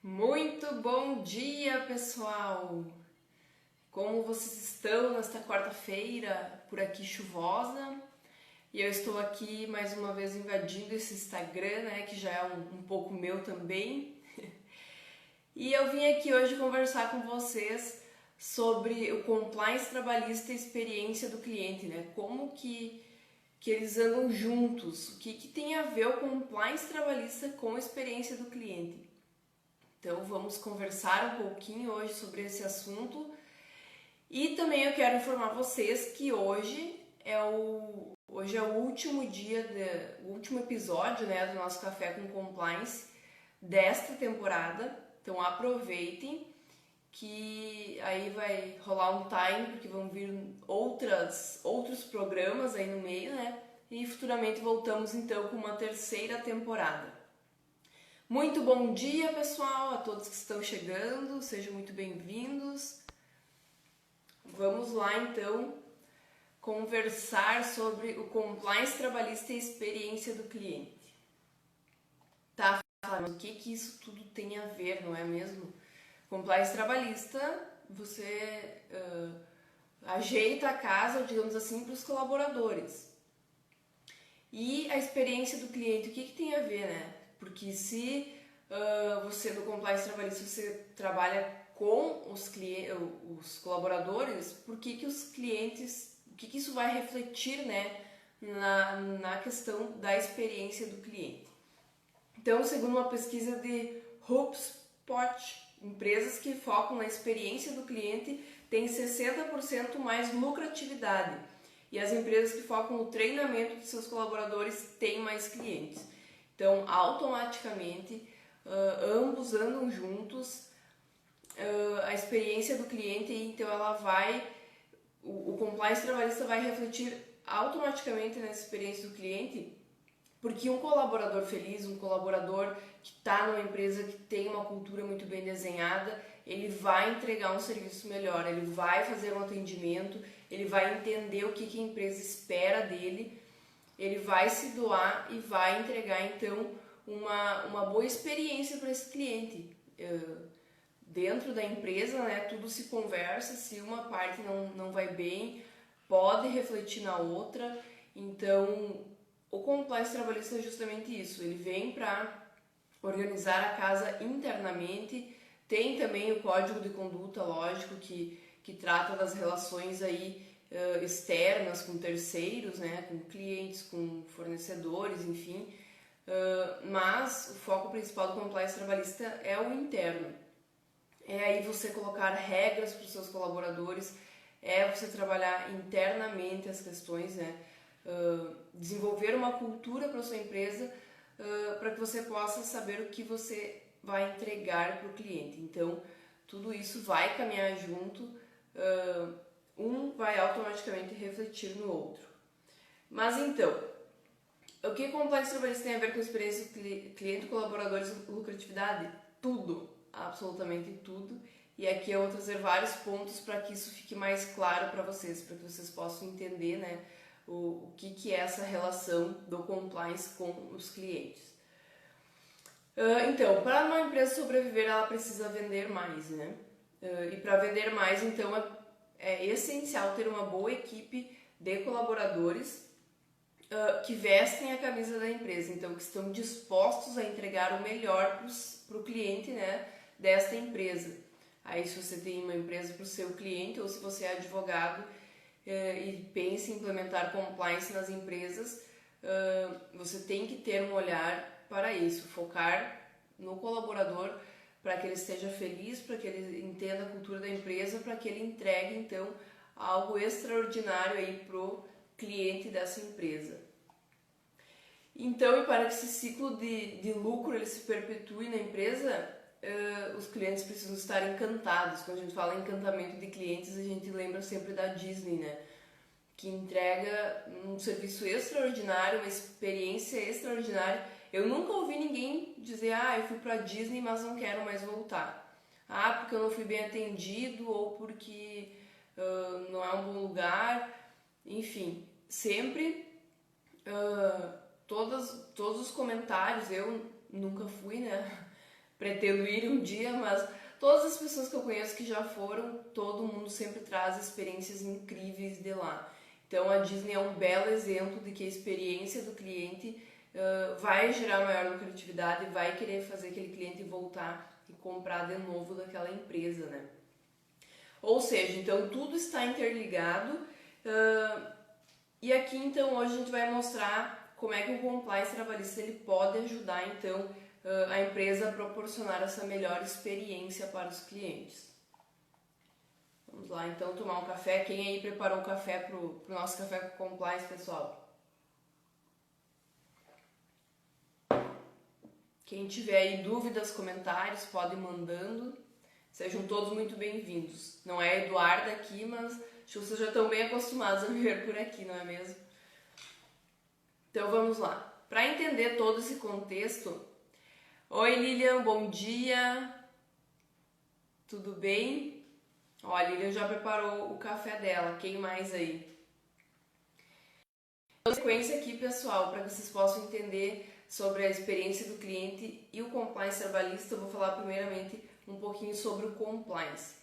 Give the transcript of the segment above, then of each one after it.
Muito bom dia, pessoal! Como vocês estão nesta quarta-feira, por aqui chuvosa? E eu estou aqui mais uma vez invadindo esse Instagram, né, que já é um pouco meu também. E eu vim aqui hoje conversar com vocês sobre o compliance trabalhista e experiência do cliente, né? Como que eles andam juntos, o que tem a ver o compliance trabalhista com a experiência do cliente. Então vamos conversar um pouquinho hoje sobre esse assunto e também eu quero informar vocês que hoje é o último o último episódio, né, do nosso Café com Compliance desta temporada. Então aproveitem que aí vai rolar um time, porque vão vir outros programas aí no meio, né? E futuramente voltamos então com uma terceira temporada. Muito bom dia, pessoal, a todos que estão chegando, sejam muito bem-vindos. Vamos lá, então, conversar sobre o compliance trabalhista e experiência do cliente. Tá, mas o que isso tudo tem a ver, não é mesmo? Compliance trabalhista, você ajeita a casa, digamos assim, para os colaboradores. E a experiência do cliente, o que tem a ver, né? Porque se você no compliance trabalhista você trabalha com os colaboradores, por que os clientes, o que isso vai refletir, né, na questão da experiência do cliente? Então, segundo uma pesquisa de HubSpot, empresas que focam na experiência do cliente têm 60% mais lucratividade. E as empresas que focam no treinamento de seus colaboradores têm mais clientes. Então, automaticamente, ambos andam juntos, a experiência do cliente, então o compliance trabalhista vai refletir automaticamente nessa experiência do cliente, porque um colaborador feliz, um colaborador que está numa empresa que tem uma cultura muito bem desenhada, ele vai entregar um serviço melhor, ele vai fazer um atendimento, ele vai entender o que a empresa espera dele, ele vai se doar e vai entregar então uma boa experiência para esse cliente. Dentro da empresa, né, tudo se conversa, se uma parte não vai bem, pode refletir na outra. Então, o compliance trabalhista é justamente isso, ele vem para organizar a casa internamente. Tem também o código de conduta, lógico, que trata das relações aí externas com terceiros, né, com clientes, com fornecedores, enfim. Mas o foco principal do compliance trabalhista é o interno. É aí você colocar regras para os seus colaboradores, é você trabalhar internamente as questões, né? Desenvolver uma cultura para a sua empresa para que você possa saber o que você vai entregar para o cliente. Então, tudo isso vai caminhar junto, um vai automaticamente refletir no outro. Mas então, o que o compliance trabalhista tem a ver com a experiência do cliente, colaboradores e lucratividade? Tudo, absolutamente tudo. E aqui eu vou trazer vários pontos para que isso fique mais claro para vocês possam entender, né, o que é essa relação do compliance com os clientes. Então, para uma empresa sobreviver, ela precisa vender mais, né? E para vender mais, então, é essencial ter uma boa equipe de colaboradores que vestem a camisa da empresa, então que estão dispostos a entregar o melhor para o cliente, né, desta empresa. Aí se você tem uma empresa para o seu cliente ou se você é advogado e pensa em implementar compliance nas empresas, você tem que ter um olhar para isso, focar no colaborador para que ele esteja feliz, para que ele entenda a cultura da empresa, para que ele entregue então algo extraordinário aí pro cliente dessa empresa. Então, e para que esse ciclo de lucro ele se perpetue na empresa, os clientes precisam estar encantados. Quando a gente fala em encantamento de clientes, a gente lembra sempre da Disney, né? Que entrega um serviço extraordinário, uma experiência extraordinária. Eu nunca ouvi ninguém dizer, eu fui pra Disney, mas não quero mais voltar. Porque eu não fui bem atendido ou porque não é um bom lugar. Enfim, sempre todos os comentários, eu nunca fui, né? pretendo ir um dia, mas todas as pessoas que eu conheço que já foram, todo mundo sempre traz experiências incríveis de lá. Então a Disney é um belo exemplo de que a experiência do cliente vai gerar maior lucratividade e vai querer fazer aquele cliente voltar e comprar de novo daquela empresa, né? Ou seja, então tudo está interligado e aqui então hoje a gente vai mostrar como é que o compliance trabalhista ele pode ajudar então a empresa a proporcionar essa melhor experiência para os clientes. Vamos lá então tomar um café. Quem aí preparou o café para o nosso café com compliance, pessoal? Quem tiver aí dúvidas, comentários, pode ir mandando. Sejam todos muito bem-vindos. Não é a Eduarda aqui, mas acho que vocês já estão bem acostumados a me ver por aqui, não é mesmo? Então vamos lá. Para entender todo esse contexto... Oi Lilian, bom dia. Tudo bem? Ó, a Lilian já preparou o café dela. Quem mais aí? Então, sequência aqui, pessoal, para que vocês possam entender sobre a experiência do cliente e o compliance trabalhista, eu vou falar primeiramente um pouquinho sobre o compliance.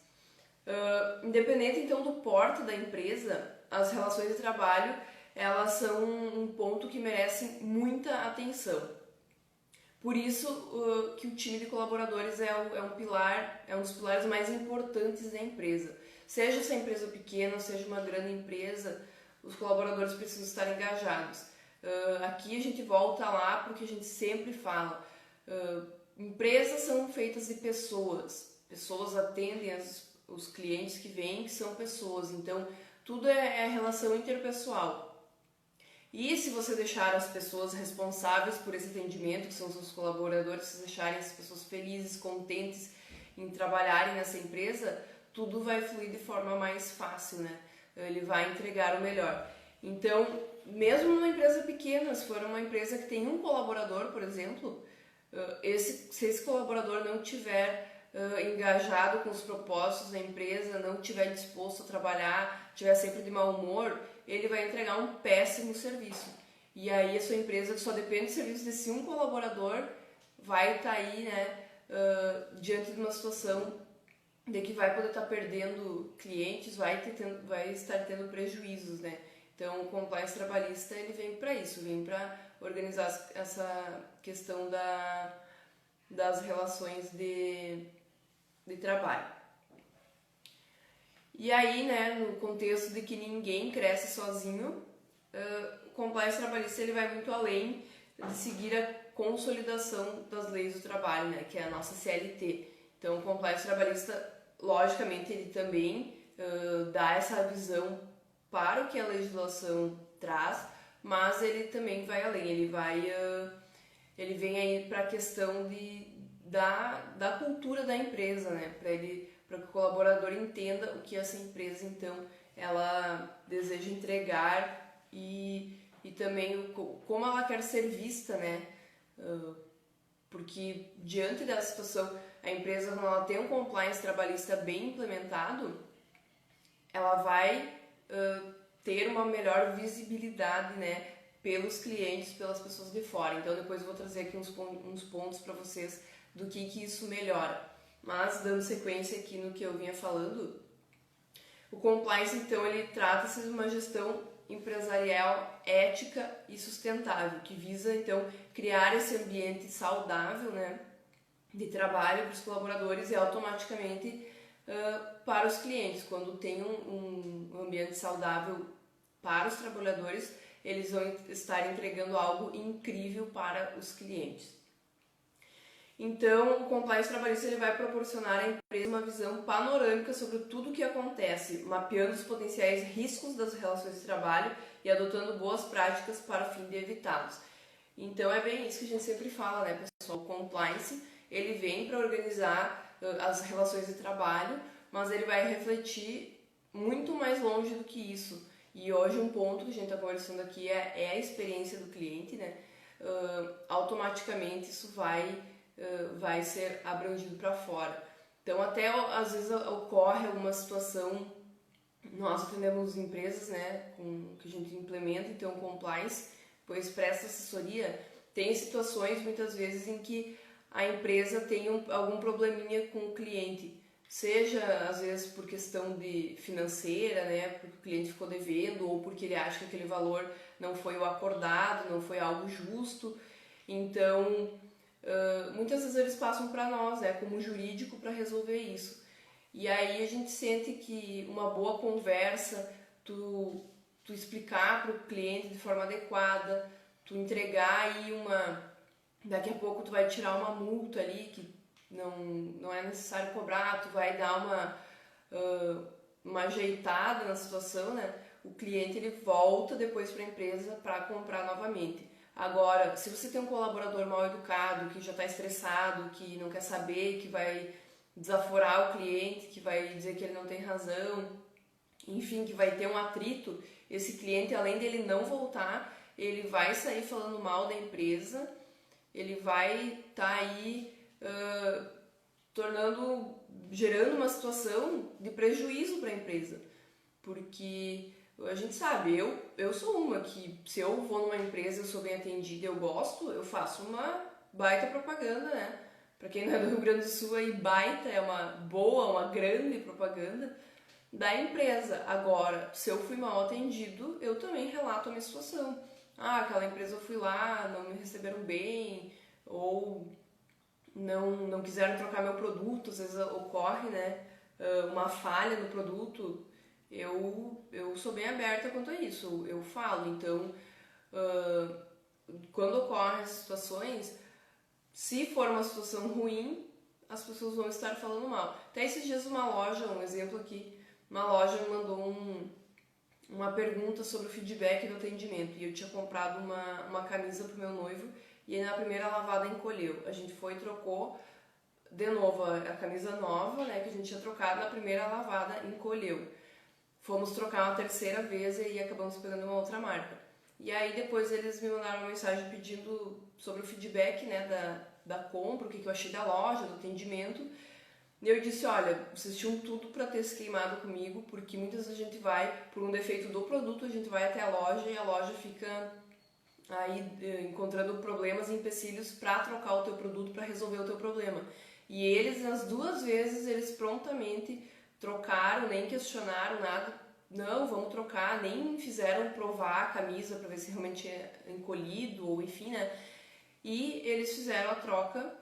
Independente então do porte da empresa, as relações de trabalho elas são um ponto que merece muita atenção. Por isso que o time de colaboradores é um pilar, é um dos pilares mais importantes da empresa. Seja essa empresa pequena, seja uma grande empresa, os colaboradores precisam estar engajados. Aqui a gente volta lá porque a gente sempre fala, empresas são feitas de pessoas, pessoas atendem os clientes que vêm, que são pessoas, então tudo é relação interpessoal. E se você deixar as pessoas responsáveis por esse atendimento, que são os seus colaboradores, se deixarem as pessoas felizes, contentes em trabalharem nessa empresa, tudo vai fluir de forma mais fácil, né? Ele vai entregar o melhor. Então, mesmo numa empresa pequena, se for uma empresa que tem um colaborador, por exemplo, se esse colaborador não tiver engajado com os propósitos da empresa, não estiver disposto a trabalhar, estiver sempre de mau humor, ele vai entregar um péssimo serviço. E aí a sua empresa que só depende do serviço desse um colaborador vai estar aí, né, diante de uma situação de que vai poder estar perdendo clientes, vai estar tendo prejuízos, né? Então o compliance trabalhista ele vem para isso, vem para organizar essa questão das relações de trabalho. E aí, né, no contexto de que ninguém cresce sozinho, o compliance trabalhista ele vai muito além de seguir a consolidação das leis do trabalho, né, que é a nossa CLT. Então, o compliance trabalhista, logicamente, ele também dá essa visão para o que a legislação traz, mas ele também vai além, ele vem aí para a questão da cultura da empresa, né, para que o colaborador entenda o que essa empresa, então, ela deseja entregar e também como ela quer ser vista, né? Porque diante dessa situação, a empresa, quando ela tem um compliance trabalhista bem implementado, ela vai ter uma melhor visibilidade, né, pelos clientes, pelas pessoas de fora. Então, depois eu vou trazer aqui uns pontos para vocês do que isso melhora. Mas, dando sequência aqui no que eu vinha falando, o compliance, então, ele trata-se de uma gestão empresarial ética e sustentável, que visa, então, criar esse ambiente saudável, né, de trabalho para os colaboradores e automaticamente para os clientes. Quando tem um ambiente saudável para os trabalhadores, eles vão estar entregando algo incrível para os clientes. Então, o compliance trabalhista ele vai proporcionar à empresa uma visão panorâmica sobre tudo o que acontece, mapeando os potenciais riscos das relações de trabalho e adotando boas práticas para o fim de evitá-los. Então, é bem isso que a gente sempre fala, né, pessoal? O compliance, ele vem para organizar as relações de trabalho, mas ele vai refletir muito mais longe do que isso. E hoje um ponto que a gente está conversando aqui é a experiência do cliente, né? Automaticamente isso vai ser abrangido para fora. Então, até às vezes ocorre alguma situação, nós atendemos empresas, né, que a gente implementa, então, compliance, pois presta assessoria, tem situações muitas vezes em que a empresa tem algum probleminha com o cliente, seja às vezes por questão de financeira, né, porque o cliente ficou devendo ou porque ele acha que aquele valor não foi o acordado, não foi algo justo. Então, muitas vezes eles passam para nós, né, como jurídico, para resolver isso. E aí a gente sente que uma boa conversa, tu explicar para o cliente de forma adequada, tu entregar aí daqui a pouco tu vai tirar uma multa ali que não é necessário cobrar, tu vai dar uma ajeitada na situação, né? O cliente ele volta depois para a empresa para comprar novamente. Agora, se você tem um colaborador mal educado, que já está estressado, que não quer saber, que vai desaforar o cliente, que vai dizer que ele não tem razão, enfim, que vai ter um atrito, esse cliente, além dele não voltar, ele vai sair falando mal da empresa, ele vai estar aí gerando uma situação de prejuízo para a empresa, porque a gente sabe, eu sou uma que se eu vou numa empresa, eu sou bem atendida, eu gosto, eu faço uma baita propaganda, né? Para quem não é do Rio Grande do Sul, aí baita é uma grande propaganda da empresa. Agora, se eu fui mal atendido, eu também relato a minha situação. Ah, aquela empresa eu fui lá, não me receberam bem, ou não quiseram trocar meu produto, às vezes ocorre, né, uma falha no produto. Eu sou bem aberta quanto a isso, eu falo. Então, quando ocorrem as situações, se for uma situação ruim, as pessoas vão estar falando mal. Até esses dias uma loja, um exemplo aqui, uma loja me mandou uma pergunta sobre o feedback do atendimento, e eu tinha comprado uma camisa pro meu noivo, e aí na primeira lavada encolheu. A gente foi e trocou de novo a camisa nova, né, que a gente tinha trocado, na primeira lavada encolheu. Fomos trocar uma terceira vez e aí acabamos pegando uma outra marca. E aí depois eles me mandaram uma mensagem pedindo sobre o feedback, né, da compra, o que eu achei da loja, do atendimento. E eu disse, olha, vocês tinham tudo para ter se queimado comigo, porque muitas vezes a gente vai, por um defeito do produto, a gente vai até a loja e a loja fica aí encontrando problemas e empecilhos para trocar o teu produto, para resolver o teu problema. E eles, nas duas vezes, eles prontamente trocaram, nem questionaram nada. Não, vamos trocar, nem fizeram provar a camisa para ver se realmente é encolhido, ou enfim, né? E eles fizeram a troca.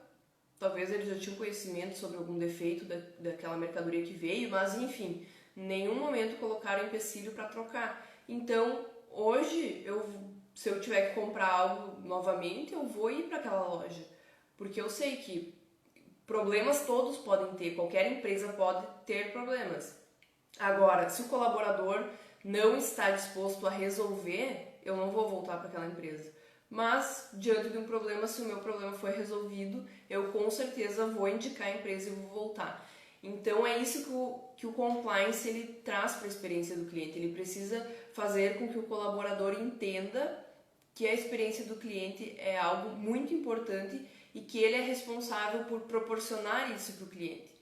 Talvez eles já tinham conhecimento sobre algum defeito daquela mercadoria que veio, mas enfim, em nenhum momento colocaram empecilho para trocar. Então, hoje, se eu tiver que comprar algo novamente, eu vou ir para aquela loja, porque eu sei que problemas todos podem ter, qualquer empresa pode ter problemas. Agora, se o colaborador não está disposto a resolver, eu não vou voltar para aquela empresa. Mas, diante de um problema, se o meu problema foi resolvido, eu com certeza vou indicar a empresa e vou voltar. Então, é isso que o compliance ele traz para a experiência do cliente. Ele precisa fazer com que o colaborador entenda que a experiência do cliente é algo muito importante e que ele é responsável por proporcionar isso para o cliente.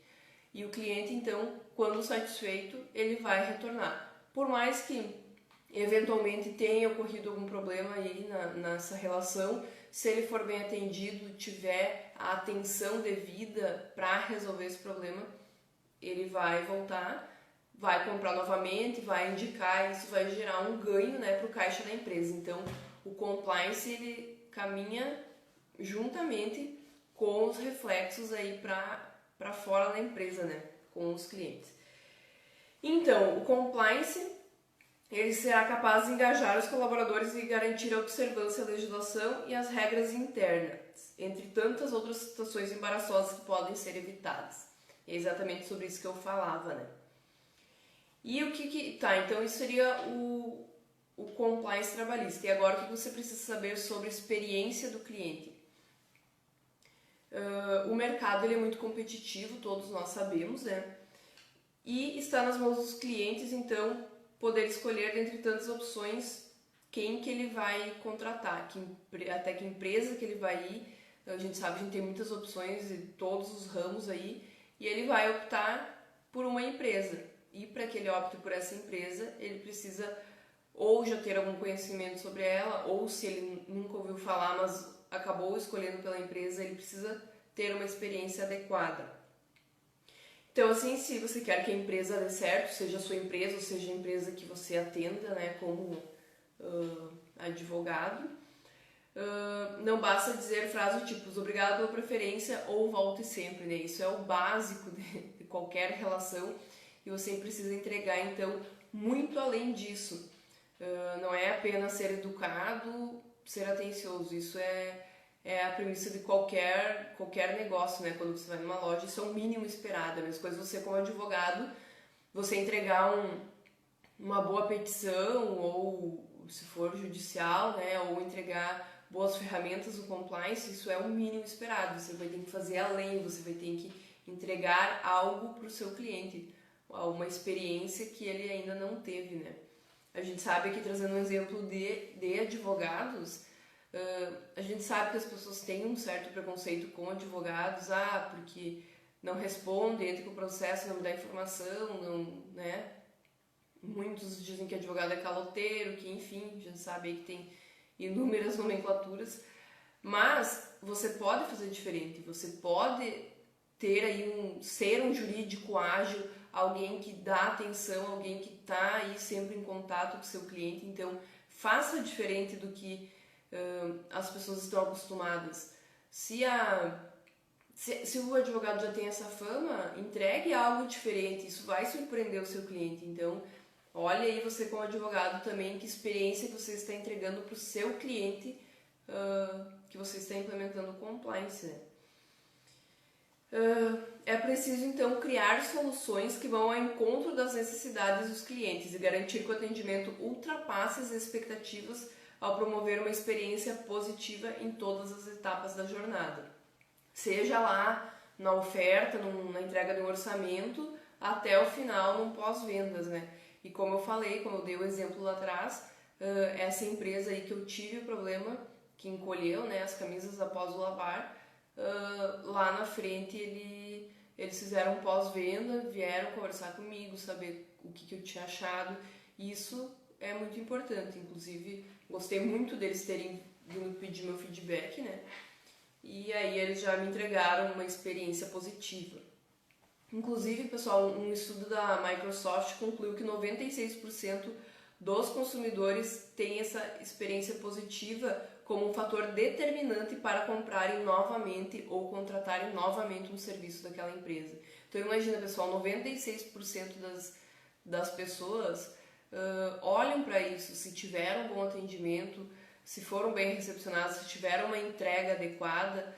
E o cliente, então, quando satisfeito, ele vai retornar. Por mais que eventualmente tenha ocorrido algum problema aí nessa relação, se ele for bem atendido, tiver a atenção devida para resolver esse problema, ele vai voltar, vai comprar novamente, vai indicar, e isso vai gerar um ganho, né, para o caixa da empresa. Então, o compliance ele caminha juntamente com os reflexos aí para fora da empresa, né, com os clientes. Então, o compliance ele será capaz de engajar os colaboradores e garantir a observância da legislação e as regras internas, entre tantas outras situações embaraçosas que podem ser evitadas. É exatamente sobre isso que eu falava, né? E o que... Tá, então isso seria o compliance trabalhista. E agora o que você precisa saber sobre a experiência do cliente? O mercado ele é muito competitivo, todos nós sabemos, né? E está nas mãos dos clientes, então, poder escolher dentre tantas opções quem que ele vai contratar, até que empresa que ele vai ir. A gente sabe, a gente tem muitas opções de todos os ramos aí, e ele vai optar por uma empresa. E para que ele opte por essa empresa, ele precisa ou já ter algum conhecimento sobre ela, ou se ele nunca ouviu falar, mas acabou escolhendo pela empresa, ele precisa ter uma experiência adequada. Então, assim, se você quer que a empresa dê certo, seja a sua empresa ou seja a empresa que você atenda, né, como advogado, não basta dizer frases do tipo obrigado pela preferência ou volte sempre, né? Isso é o básico de qualquer relação e você precisa entregar, então, muito além disso. Não é apenas ser educado, ser atencioso, isso é a premissa de qualquer negócio, né? Quando você vai numa loja, isso é o mínimo esperado. A mesma coisa você como advogado, você entregar uma boa petição ou se for judicial, né? Ou entregar boas ferramentas do compliance, isso é o mínimo esperado. Você vai ter que fazer além, você vai ter que entregar algo para o seu cliente, uma experiência que ele ainda não teve, né? A gente sabe aqui, trazendo um exemplo de advogados, a gente sabe que as pessoas têm um certo preconceito com advogados, porque não responde, entra com o processo, não me dá informação, não, né? Muitos dizem que advogado é caloteiro, que enfim, a gente sabe aí que tem inúmeras nomenclaturas, mas você pode fazer diferente, você pode ter aí ser um jurídico ágil, alguém que dá atenção, alguém que está aí sempre em contato com o seu cliente, então faça diferente do que as pessoas estão acostumadas. Se o advogado já tem essa fama, entregue algo diferente, isso vai surpreender o seu cliente. Então, olha aí você como advogado também que experiência que você está entregando para o seu cliente que você está implementando o compliance, né? É preciso então criar soluções que vão ao encontro das necessidades dos clientes e garantir que o atendimento ultrapasse as expectativas ao promover uma experiência positiva em todas as etapas da jornada. Seja lá na oferta, na entrega de um orçamento, até o final, no pós-vendas, né? E como eu falei, como eu dei o exemplo lá atrás, essa empresa aí que eu tive o problema, que encolheu, né, as camisas após o lavar, lá na frente eles fizeram pós-venda, vieram conversar comigo, saber o que eu tinha achado. Isso é muito importante, inclusive gostei muito deles terem vindo pedir meu feedback, né? E aí eles já me entregaram uma experiência positiva. Inclusive, pessoal, um estudo da Microsoft concluiu que 96% dos consumidores têm essa experiência positiva como um fator determinante para comprarem novamente ou contratarem novamente um serviço daquela empresa. Então imagina, pessoal, 96% das pessoas olham para isso, se tiveram um bom atendimento, se foram bem recepcionados, se tiveram uma entrega adequada,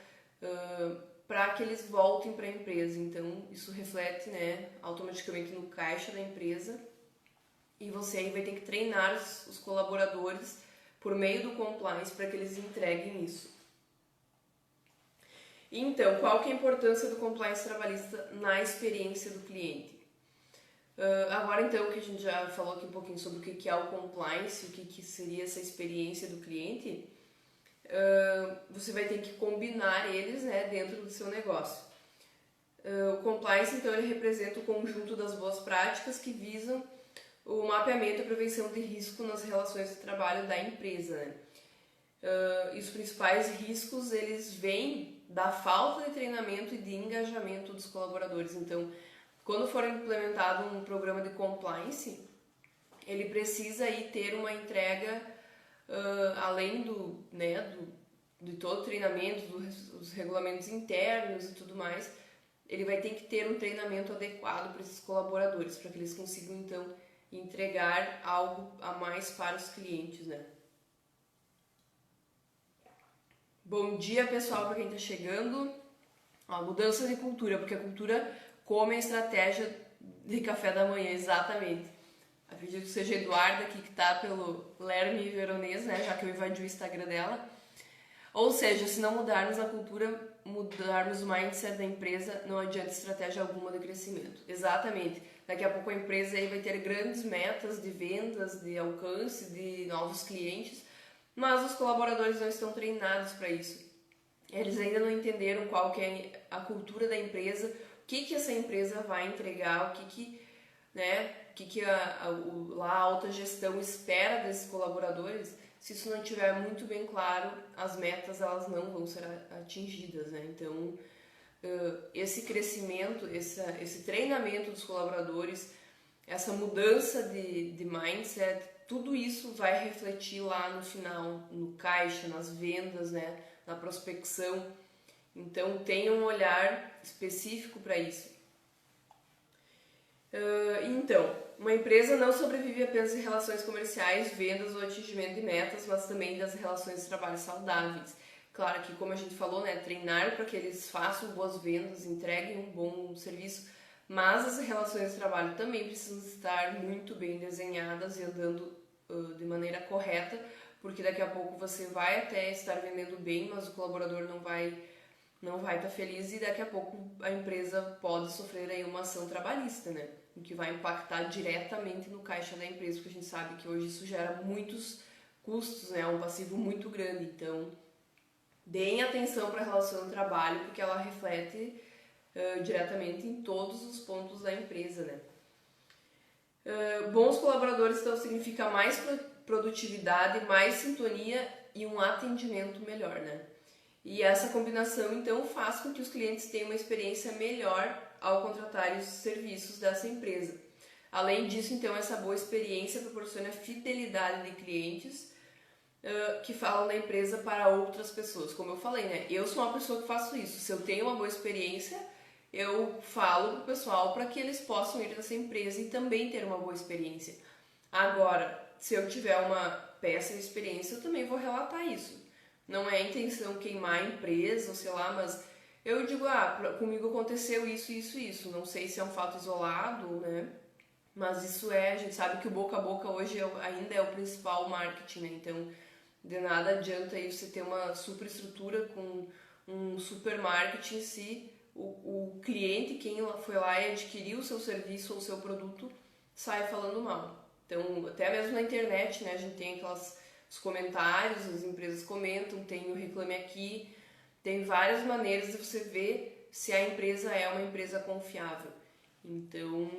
para que eles voltem para a empresa. Então isso reflete, né, automaticamente no caixa da empresa e você aí vai ter que treinar os colaboradores por meio do compliance para que eles entreguem isso. Então, qual que é a importância do compliance trabalhista na experiência do cliente? Agora então que a gente já falou aqui um pouquinho sobre o que é o compliance, o que seria essa experiência do cliente, você vai ter que combinar eles, né, dentro do seu negócio. O compliance então ele representa o conjunto das boas práticas que visam o mapeamento e a prevenção de risco nas relações de trabalho da empresa, né? E os principais riscos eles vêm da falta de treinamento e de engajamento dos colaboradores. Então, quando for implementado um programa de compliance, ele precisa aí ter uma entrega além de todo o treinamento, dos regulamentos internos e tudo mais. Ele vai ter que ter um treinamento adequado para esses colaboradores, para que eles consigam então entregar algo a mais para os clientes, né? Bom dia, pessoal, para quem está chegando. Mudança de cultura, porque a cultura come a estratégia de café da manhã, exatamente. Acredito que seja a Eduarda aqui que está pelo Lerme Veronês, né, já que eu invadi o Instagram dela. Ou seja, se não mudarmos a cultura, mudarmos o mindset da empresa, não adianta estratégia alguma de crescimento. Exatamente. Daqui a pouco a empresa aí vai ter grandes metas de vendas, de alcance, de novos clientes, mas os colaboradores não estão treinados para isso. Eles ainda não entenderam qual que é a cultura da empresa, o que essa empresa vai entregar, o que a alta gestão espera desses colaboradores. Se isso não estiver muito bem claro, as metas elas não vão ser atingidas, né? Então, esse crescimento, esse treinamento dos colaboradores, essa mudança de mindset, tudo isso vai refletir lá no final, no caixa, nas vendas, né, na prospecção. Então, tenha um olhar específico para isso. Então, uma empresa não sobrevive apenas de relações comerciais, vendas ou atingimento de metas, mas também das relações de trabalho saudáveis. Claro que, como a gente falou, né, treinar para que eles façam boas vendas, entreguem um bom serviço, mas as relações de trabalho também precisam estar muito bem desenhadas e andando de maneira correta, porque daqui a pouco você vai até estar vendendo bem, mas o colaborador não vai estar feliz e daqui a pouco a empresa pode sofrer aí uma ação trabalhista, né? O que vai impactar diretamente no caixa da empresa, porque a gente sabe que hoje isso gera muitos custos, né? Um passivo muito grande, então deem atenção para a relação de trabalho, porque ela reflete diretamente em todos os pontos da empresa, né? Bons colaboradores então significa mais produtividade, mais sintonia e um atendimento melhor, né? E essa combinação então faz com que os clientes tenham uma experiência melhor ao contratar os serviços dessa empresa. Além disso, então, essa boa experiência proporciona fidelidade de clientes que falam da empresa para outras pessoas. Como eu falei, né? Eu sou uma pessoa que faço isso. Se eu tenho uma boa experiência, eu falo pro pessoal para que eles possam ir nessa empresa e também ter uma boa experiência. Agora, se eu tiver uma péssima experiência, eu também vou relatar isso. Não é a intenção queimar a empresa, ou sei lá, mas eu digo, comigo aconteceu isso, isso, isso. Não sei se é um fato isolado, né? Mas isso a gente sabe que o boca a boca hoje ainda é o principal marketing, né? Então, de nada adianta aí você ter uma super estrutura com um super marketing se o cliente, quem foi lá e adquiriu o seu serviço ou o seu produto, sai falando mal. Então, até mesmo na internet, né? A gente tem os comentários, as empresas comentam, tem o Reclame Aqui, tem várias maneiras de você ver se a empresa é uma empresa confiável. Então,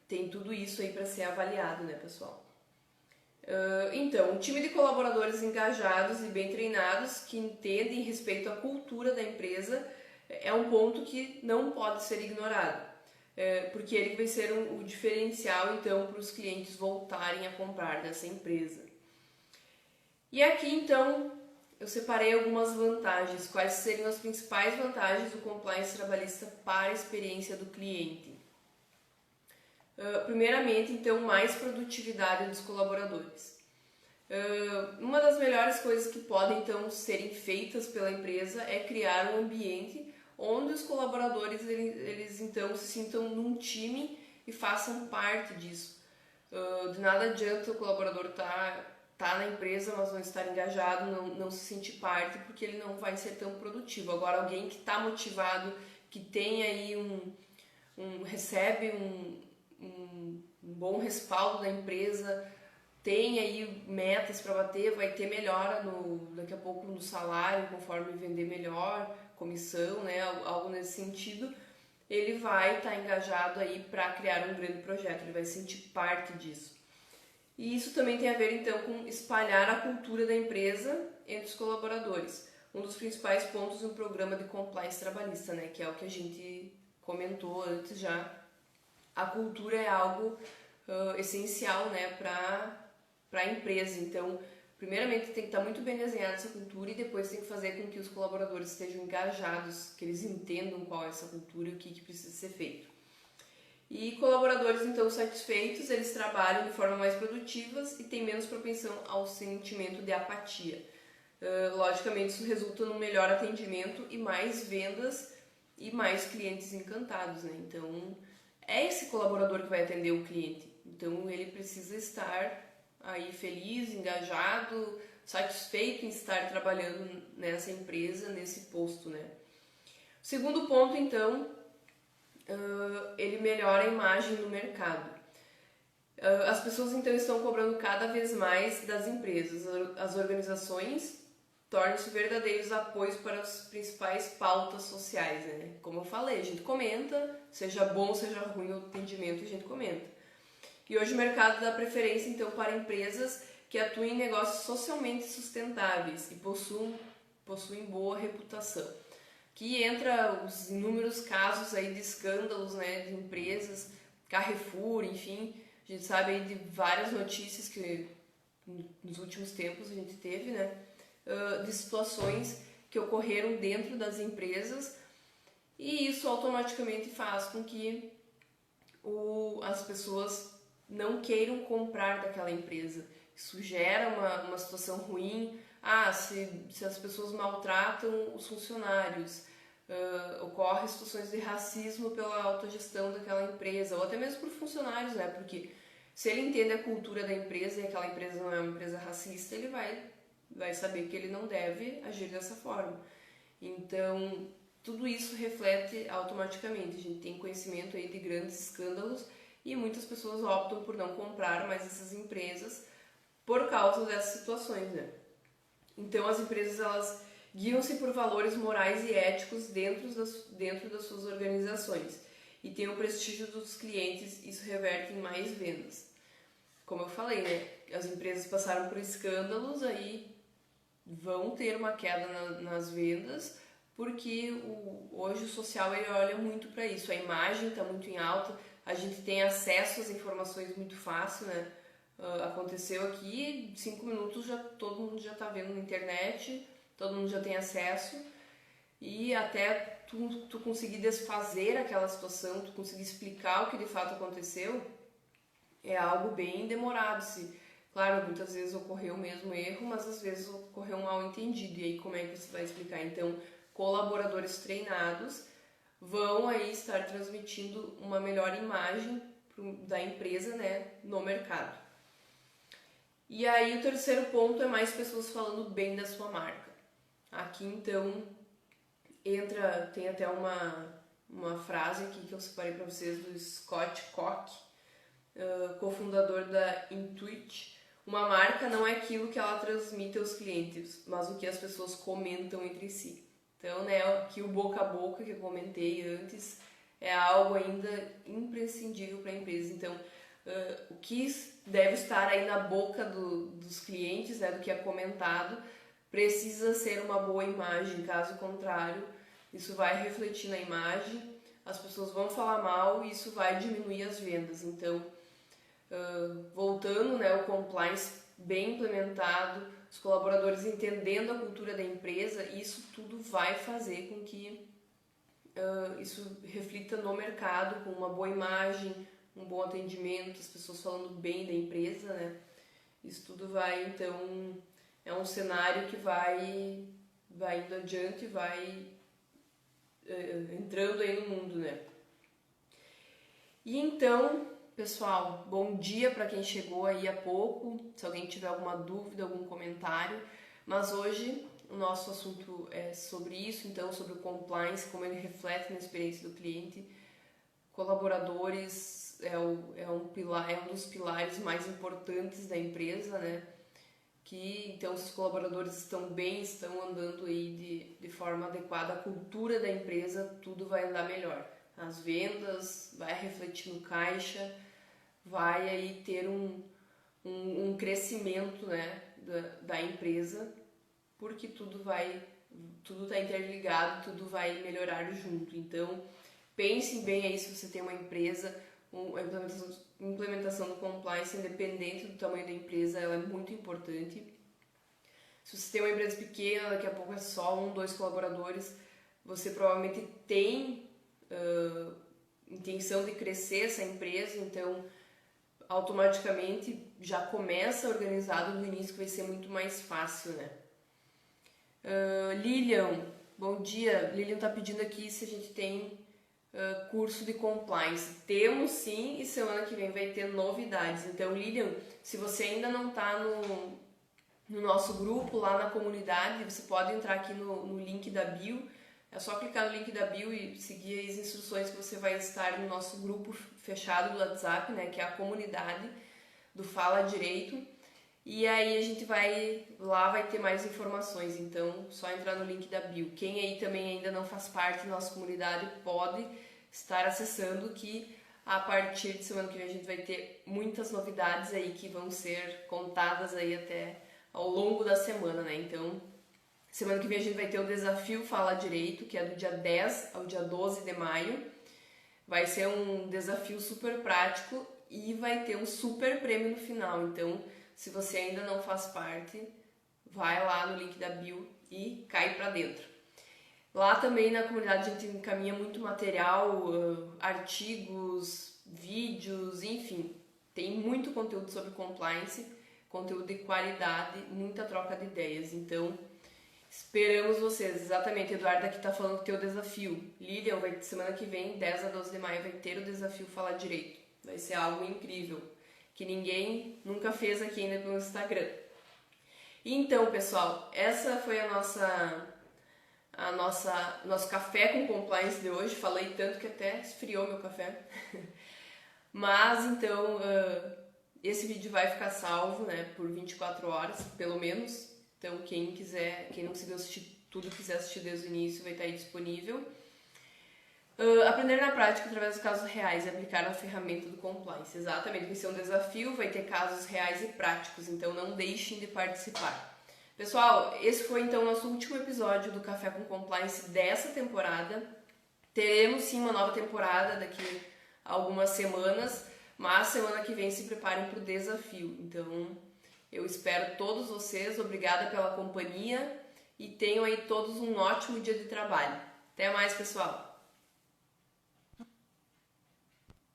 tem tudo isso aí para ser avaliado, né, pessoal? Então, um time de colaboradores engajados e bem treinados que entendem e respeitam a cultura da empresa é um ponto que não pode ser ignorado, porque ele vai ser o diferencial, então, para os clientes voltarem a comprar dessa empresa. E aqui, então, eu separei algumas vantagens. Quais seriam as principais vantagens do compliance trabalhista para a experiência do cliente? Primeiramente, então, mais produtividade dos colaboradores. Uma das melhores coisas que podem, então, serem feitas pela empresa é criar um ambiente onde os colaboradores, eles então, se sintam num time e façam parte disso. De nada adianta o colaborador tá na empresa, mas não estar engajado, não se sentir parte, porque ele não vai ser tão produtivo. Agora, alguém que está motivado, que tem aí recebe um bom respaldo da empresa, tem aí metas para bater, vai ter melhora daqui a pouco no salário, conforme vender melhor, comissão, né, algo nesse sentido, ele vai estar engajado aí para criar um grande projeto, ele vai sentir parte disso. E isso também tem a ver, então, com espalhar a cultura da empresa entre os colaboradores. Um dos principais pontos de um programa de compliance trabalhista, né, que é o que a gente comentou antes já. A cultura é algo essencial, né, para a empresa. Então, primeiramente tem que estar muito bem desenhada essa cultura e depois tem que fazer com que os colaboradores estejam engajados, que eles entendam qual é essa cultura e o que precisa ser feito. E colaboradores, então, satisfeitos, eles trabalham de forma mais produtiva e têm menos propensão ao sentimento de apatia. Logicamente, isso resulta num melhor atendimento e mais vendas e mais clientes encantados, né? Então, é esse colaborador que vai atender o cliente. Então, ele precisa estar aí feliz, engajado, satisfeito em estar trabalhando nessa empresa, nesse posto, né? O segundo ponto, então, ele melhora a imagem no mercado. As pessoas, então, estão cobrando cada vez mais das empresas. As organizações tornam-se verdadeiros apoios para as principais pautas sociais, né? Como eu falei, a gente comenta, seja bom, seja ruim o atendimento, a gente comenta. E hoje o mercado dá preferência, então, para empresas que atuem em negócios socialmente sustentáveis e possuem boa reputação. que entra os inúmeros casos aí de escândalos, né, de empresas, Carrefour, enfim, a gente sabe aí de várias notícias que nos últimos tempos a gente teve, né, de situações que ocorreram dentro das empresas, e isso automaticamente faz com que as pessoas não queiram comprar daquela empresa. Isso gera uma situação ruim. Se as pessoas maltratam os funcionários, ocorrem situações de racismo pela autogestão daquela empresa, ou até mesmo por funcionários, né? Porque se ele entende a cultura da empresa e aquela empresa não é uma empresa racista, ele vai saber que ele não deve agir dessa forma. Então, tudo isso reflete automaticamente. A gente tem conhecimento aí de grandes escândalos e muitas pessoas optam por não comprar mais essas empresas por causa dessas situações, né? Então, as empresas, elas guiam-se por valores morais e éticos dentro das suas organizações e tem o prestígio dos clientes, isso reverte em mais vendas. Como eu falei, né? As empresas passaram por escândalos, aí vão ter uma queda nas vendas, porque hoje o social ele olha muito para isso, a imagem está muito em alta, a gente tem acesso às informações muito fácil, né? Aconteceu aqui, 5 minutos todo mundo já está vendo na internet, todo mundo já tem acesso, e até tu conseguir desfazer aquela situação, tu conseguir explicar o que de fato aconteceu, é algo bem demorado. Claro, muitas vezes ocorreu o mesmo erro, mas às vezes ocorreu um mal entendido, e aí como é que você vai explicar? Então, colaboradores treinados vão aí estar transmitindo uma melhor imagem da empresa, né, no mercado. E aí o terceiro ponto é mais pessoas falando bem da sua marca. Aqui então tem até uma frase aqui que eu separei para vocês do Scott Koch, cofundador da Intuit. Uma marca não é aquilo que ela transmite aos clientes, mas o que as pessoas comentam entre si. Então, né, aqui o boca a boca que eu comentei antes é algo ainda imprescindível para a empresa. Então, o que deve estar aí na boca dos clientes, né, do que é comentado, precisa ser uma boa imagem. Caso contrário, isso vai refletir na imagem, as pessoas vão falar mal e isso vai diminuir as vendas. Então, voltando, né, o compliance bem implementado, os colaboradores entendendo a cultura da empresa, isso tudo vai fazer com que isso reflita no mercado, com uma boa imagem, um bom atendimento, as pessoas falando bem da empresa, né? Isso tudo vai, então, é um cenário que vai indo adiante, vai entrando aí no mundo, né? E então, pessoal, bom dia para quem chegou aí há pouco, se alguém tiver alguma dúvida, algum comentário, mas hoje o nosso assunto é sobre isso, então, sobre o compliance, como ele reflete na experiência do cliente. Colaboradores é um dos pilares mais importantes da empresa, né? Que então, se os colaboradores estão bem, estão andando aí de forma adequada, a cultura da empresa, tudo vai andar melhor. As vendas, vai refletir no caixa, vai aí ter um crescimento, né, da empresa, porque tudo está interligado, tudo vai melhorar junto. Então, pense bem aí se você tem uma empresa, a implementação do compliance, independente do tamanho da empresa, ela é muito importante. Se você tem uma empresa pequena, daqui a pouco é só 1, 2 colaboradores, você provavelmente tem intenção de crescer essa empresa, então automaticamente já começa organizado no início, que vai ser muito mais fácil, né? Lilian, bom dia. Lilian tá pedindo aqui se a gente tem curso de compliance. Temos sim, e semana que vem vai ter novidades. Então, Lilian, se você ainda não tá no nosso grupo lá na comunidade, você pode entrar aqui no link da bio. É só clicar no link da bio e seguir as instruções que você vai estar no nosso grupo fechado do WhatsApp, né, que é a comunidade do Fala Direito. E aí a gente vai ter mais informações, então só entrar no link da bio. Quem aí também ainda não faz parte da nossa comunidade pode estar acessando, que a partir de semana que vem a gente vai ter muitas novidades aí que vão ser contadas aí até ao longo da semana, né? Então Semana que vem a gente vai ter o desafio Fala Direito, que é do dia 10 ao dia 12 de maio. Vai ser um desafio super prático e vai ter um super prêmio no final. Então, se você ainda não faz parte, vai lá no link da bio e cai pra dentro. Lá também na comunidade a gente encaminha muito material, artigos, vídeos, enfim. Tem muito conteúdo sobre compliance, conteúdo de qualidade, muita troca de ideias. Então, esperamos vocês. Exatamente, Eduardo aqui tá falando que tem o desafio. Lilian, semana que vem, 10 a 12 de maio, vai ter o desafio Falar Direito. Vai ser algo incrível, que ninguém nunca fez aqui ainda pelo Instagram. Então, pessoal, essa foi nosso café com compliance de hoje. Falei tanto que até esfriou meu café. Mas, então, esse vídeo vai ficar salvo, né, por 24 horas, pelo menos. Então, quem não conseguiu assistir tudo, quiser assistir desde o início, vai estar aí disponível. Aprender na prática através dos casos reais e aplicar a ferramenta do compliance. Exatamente, vai ser um desafio, vai ter casos reais e práticos, então não deixem de participar. Pessoal, esse foi então o nosso último episódio do Café com Compliance dessa temporada. Teremos sim uma nova temporada daqui a algumas semanas, mas semana que vem se preparem para o desafio. Então, eu espero todos vocês, obrigada pela companhia e tenham aí todos um ótimo dia de trabalho. Até mais, pessoal!